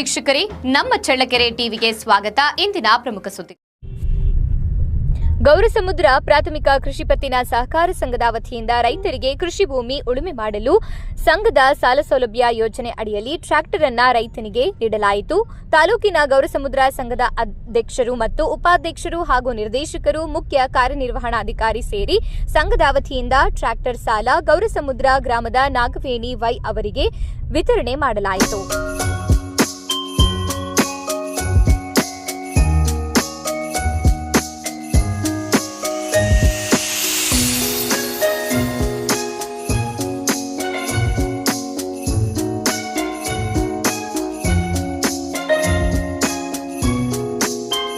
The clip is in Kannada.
ವೀಕ್ಷಕರೇ, ನಮ್ಮ ಚಳ್ಳಕೆರೆ ಟಿವಿಗೆ ಸ್ವಾಗತ. ಇಂದಿನ ಪ್ರಮುಖ ಸುದ್ದಿ. ಗೌರಸಮುದ್ರ ಪ್ರಾಥಮಿಕ ಕೃಷಿ ಪತ್ತಿನ ಸಹಕಾರ ಸಂಘದ ವತಿಯಿಂದ ರೈತರಿಗೆ ಕೃಷಿ ಭೂಮಿ ಉಳುಮೆ ಮಾಡಲು ಸಂಘದ ಸಾಲ ಸೌಲಭ್ಯ ಯೋಜನೆ ಅಡಿಯಲ್ಲಿ ಟ್ರ್ಯಾಕ್ಟರ್ ಅನ್ನು ರೈತನಿಗೆ ನೀಡಲಾಯಿತು. ತಾಲೂಕಿನ ಗೌರಸಮುದ್ರ ಸಂಘದ ಅಧ್ಯಕ್ಷರು ಮತ್ತು ಉಪಾಧ್ಯಕ್ಷರು ಹಾಗೂ ನಿರ್ದೇಶಕರು, ಮುಖ್ಯ ಕಾರ್ಯನಿರ್ವಹಣಾಧಿಕಾರಿ ಸೇರಿ ಸಂಘದ ವತಿಯಿಂದ ಟ್ರ್ಯಾಕ್ಟರ್ ಸಾಲ ಗೌರಸಮುದ್ರ ಗ್ರಾಮದ ನಾಗವೇಣಿ ವೈ ಅವರಿಗೆ ವಿತರಣೆ ಮಾಡಲಾಯಿತು.